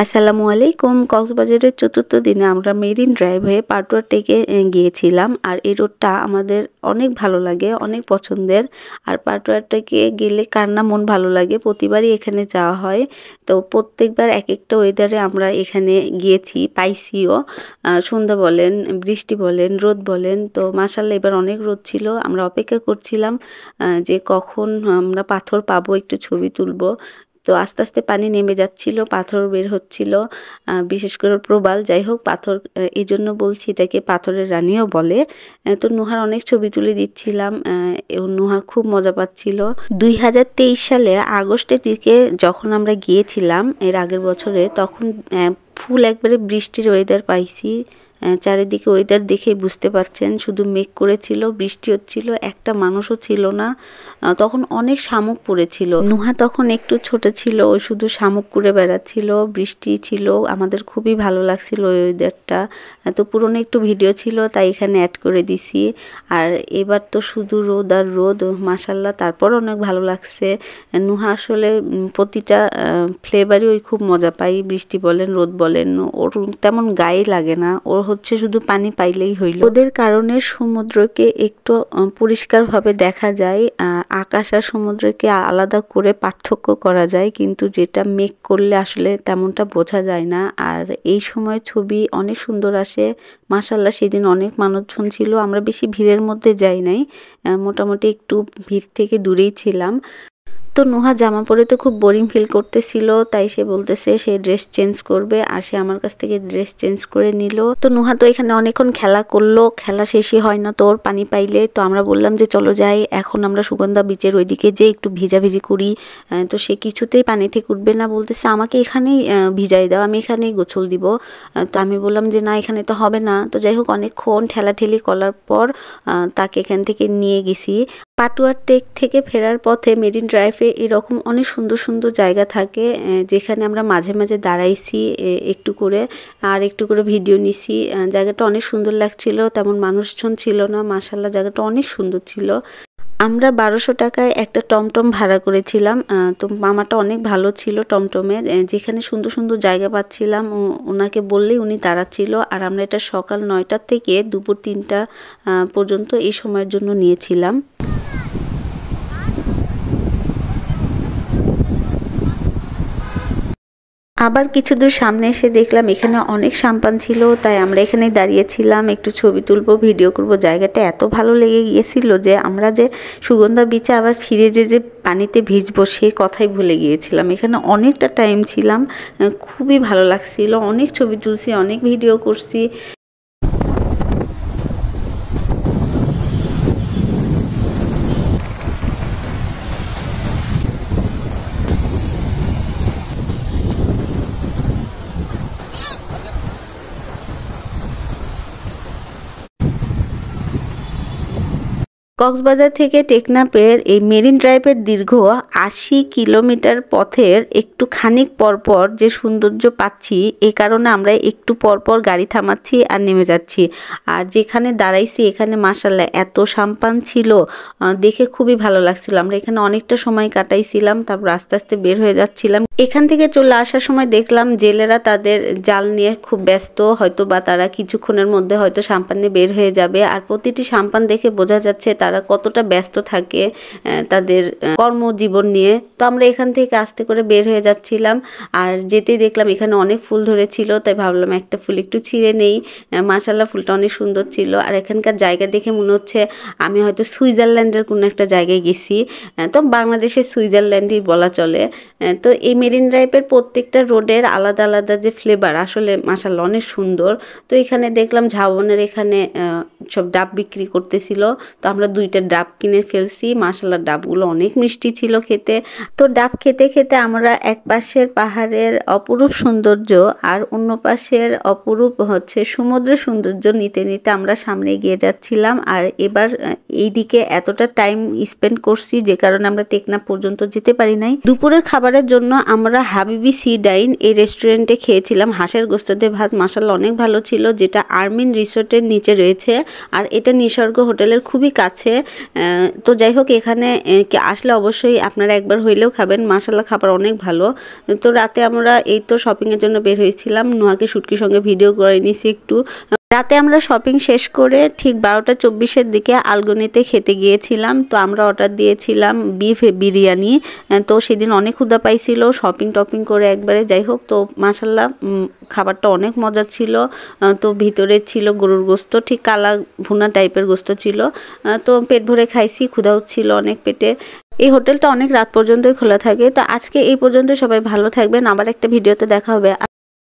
আসসালামু আলাইকুম। কক্সবাজারের চতুর্থ দিনে আমরা মেরিন ড্রাইভ হয়ে পাটুয়া টেকে গিয়েছিলাম। আর এই রোডটা আমাদের অনেক ভালো লাগে, অনেক পছন্দের। আর পাটুয়া টেকে গেলে কার না মন ভালো লাগে, প্রতিবারই এখানে যাওয়া হয়। তো প্রত্যেকবার এক একটা ওয়েদারে আমরা এখানে গিয়েছি, পাইছিও। সন্ধ্যা বলেন, বৃষ্টি বলেন, রোদ বলেন। তো মাশাআল্লাহ এবার অনেক রোদ ছিল। আমরা অপেক্ষা করছিলাম যে কখন আমরা পাথর পাবো, একটু ছবি তুলবো। তো আস্তে আস্তে পানি নেমে যাচ্ছিল, পাথর বের হচ্ছিল, বিশেষ করে প্রবাল। যাই হোক, পাথর এই জন্য বলছি এটাকে পাথরের রানীও বলে। তো নুহার অনেক ছবি তুলে দিচ্ছিলাম এবং নুহা খুব মজা পাচ্ছিল। 2023 সালে আগস্টের দিকে যখন আমরা গিয়েছিলাম এর আগের বছরে, তখন ফুল একবারে বৃষ্টির ওয়েদার পাইছি। চারিদিকে ওয়েদার দেখেই বুঝতে পারছেন, শুধু মেঘ করেছিল, বৃষ্টি হচ্ছিল, একটা মানুষও ছিল না। তখন অনেক শামুক পড়েছিল। নুহা তখন একটু ছোট ছিল, ও শুধু শামুক করে বেড়াচ্ছিল, বৃষ্টি ছিল, আমাদের খুবই ভালো লাগছিল ওই ওয়েদারটা। তো পুরনো একটু ভিডিও ছিল, তাই এখানে অ্যাড করে দিছি। আর এবার তো শুধু রোদ আর রোদ, মাশাল্লাহ তারপর অনেক ভালো লাগছে। নুহা আসলে প্রতিটা ফ্লেভারই ওই খুব মজা পাই, বৃষ্টি বলেন রোদ বলেন, ওর তেমন গায়ে লাগে না, ওর হচ্ছে শুধু পানি পাইলেই হইল। ওদের কারণে সমুদ্রকে একটু পরিষ্কারভাবে দেখা যায়, আকাশ আর সমুদ্রকে আলাদা করে পার্থক্য করা যায়, কিন্তু যেটা মেঘ করলে আসলে তেমনটা বোঝা যায় না। আর এই সময় ছবি অনেক সুন্দর আসে। মাশাআল্লাহ সেদিন অনেক মানুষজন ছিল, আমরা বেশি ভিড়ের মধ্যে যাই নাই, মোটামুটি একটু ভিড় থেকে দূরেই ছিলাম। তো নুহা জামা পরে তো খুব বোরিং ফিল করতেছিল, তাই সে বলতেছে সে ড্রেস চেঞ্জ করবে, আর সে আমার কাছ থেকে ড্রেস চেঞ্জ করে নিল। তো নুহা তো এখানে অনেকক্ষণ খেলা করলো, খেলা শেষই হয় না তোর পানি পাইলে। তো আমরা বললাম যে চলো যাই, এখন আমরা সুগন্ধা বিচের ওইদিকে যে একটু ভিজাভিজি করি। তো সে কিছুতেই পানি থেকে উঠবে না, বলতেছে আমাকে এখানেই ভিজাই দাও, আমি এখানেই গোসল দিব। তো আমি বললাম যে না, এখানে তো হবে না। তো যাই হোক, অনেকক্ষণ ঠেলাঠেলি করার পর তাকে এখান থেকে নিয়ে গেছি। পাটুয়া টেক থেকে ফেরার পথে মেরিন ড্রাইভে এরকম অনেক সুন্দর সুন্দর জায়গা থাকে, যেখানে আমরা মাঝে মাঝে দাঁড়াইছি একটু করে, আর একটু করে ভিডিও নিছি। জায়গাটা অনেক সুন্দর লাগছিল, তেমন মানুষজন ছিল না, মাশাআল্লাহ জায়গাটা অনেক সুন্দর ছিল। আমরা 1200 টাকায় একটা টমটম ভাড়া করেছিলাম। তো মামাটা অনেক ভালো ছিল টমটমের, যেখানে সুন্দর সুন্দর জায়গা পাচ্ছিলাম ওনাকে বললেই উনি দাঁড়াচ্ছিল। আর আমরা এটা সকাল 9টা থেকে দুপুর 3টা পর্যন্ত এই সময়ের জন্য নিয়েছিলাম। আবার কিছু দূর সামনে এসে দেখলাম এখানে অনেক সাম্পান ছিল, তাই আমরা এখানে দাঁড়িয়েছিলাম, একটু ছবি তুলবো, ভিডিও করব। জায়গাটা এত ভালো লেগে গিয়েছিল যে আমরা যে সুগন্ধা বিচে আবার ফিরে যে পানিতে ভিজবো সেই কথাই ভুলে গিয়েছিলাম। এখানে অনেকটা টাইম ছিলাম, খুবই ভালো লাগছিল, অনেক ছবি তুলছি, অনেক ভিডিও করছি। কক্সবাজার থেকে টেকনাফের এই মেরিন ড্রাইভের দীর্ঘ 80 কিলোমিটার পথের একটু খানিক পরপর যে সৌন্দর্য পাচ্ছি, এ কারণে আমরা একটু পরপর গাড়ি থামাচ্ছি আর নেমে যাচ্ছি। আর যেখানে দাঁড়াইছি এখানে মাশাআল্লাহ এত সাম্পান ছিল, দেখে খুবই ভালো লাগছিল। আমরা এখানে অনেকটা সময় কাটাইছিলাম, তারপর আস্তে আস্তে বের হয়ে যাচ্ছিলাম। এখান থেকে চলে আসার সময় দেখলাম জেলেরা তাদের জাল নিয়ে খুব ব্যস্ত, হয়তো বা তারা কিছুক্ষণের মধ্যে হয়তো সাম্পান নিয়ে বের হয়ে যাবে। আর প্রতিটি সাম্পান দেখে বোঝা যাচ্ছে তারা কতটা ব্যস্ত থাকে তাদের কর্মজীবন নিয়ে। তো আমরা এখান থেকে আস্তে করে বের হয়ে যাচ্ছিলাম, আর যেতেই দেখলাম এখানে অনেক ফুল ধরেছিল, তাই ভাবলাম একটা ফুল একটু ছিঁড়ে নেই। মাশাআল্লাহ ফুলটা অনেক সুন্দর ছিল। আর এখানকার জায়গা দেখে মনে হচ্ছে আমি হয়তো সুইজারল্যান্ডের কোনো একটা জায়গায় গেছি, তো বাংলাদেশের সুইজারল্যান্ডই বলা চলে। তো এই মেরিন ড্রাইভের প্রত্যেকটা রোডের আলাদা আলাদা যে ফ্লেভার, আসলে মাশাআল্লাহ অনেক সুন্দর। তো এখানে দেখলাম ঝাউবনের এখানে সব ডাব বিক্রি করতেছিল, তো আমরা 2টা ডাব কিনে ফেলছি। মাশাআল্লাহ ডাবগুলো অনেক মিষ্টি ছিল খেতে। তো ডাব খেতে খেতে আমরা এক পাশের পাহাড়ের অপরূপ সৌন্দর্য আর অন্য পাশের অপরূপ হচ্ছে সমুদ্রের সৌন্দর্য নিতে নিতে আমরা সামনে এগিয়ে যাচ্ছিলাম। আর এবার এইদিকে এতটা টাইম স্পেন্ড করছি যে কারণে আমরা টেকনাফ পর্যন্ত যেতে পারি নাই। দুপুরের খাবারের জন্য আমরা হাবিবি সি ডাইন এই রেস্টুরেন্টে খেয়েছিলাম হাঁসের গোস্ত দিয়ে ভাত, মাশাআল্লাহ অনেক ভালো ছিল, যেটা আর্মিন রিসোর্টের নিচে রয়েছে। আর এটা নিসর্গ হোটেলের খুবই কাছে। আছে। তো যাই হোক, এখানে আসলে অবশ্যই আপনারা একবার হইলেও খাবেন, মাশাআল্লাহ খাবার অনেক ভালো। তো রাতে আমরা এই তো শপিংয়ের জন্য বের হয়েছিলাম, নোয়াকে শুটকির সঙ্গে ভিডিও করে নিয়েছি একটু। রাতে আমরা শপিং শেষ করে ঠিক 12টা 24-এর দিকে আলগনিতে খেতে গিয়েছিলাম। তো আমরা অর্ডার দিয়েছিলাম বিফ বিরিয়ানি। তো সেদিন অনেক ক্ষুধা পাইছিল শপিং টপিং করে একবারে। যাই হোক, তো মাশাআল্লাহ খাবারটা অনেক মজা ছিল। তো ভিতরে ছিল গরুর গোস্ত, ঠিক কালা ভুনা টাইপের গোস্ত ছিল। তো পেট ভরে খাইছি, ক্ষুধাও ছিল অনেক পেটে। এই হোটেলটা অনেক রাত পর্যন্তই খোলা থাকে। তো আজকে এই পর্যন্ত, সবাই ভালো থাকবেন, আবার একটা ভিডিওতে দেখা হবে।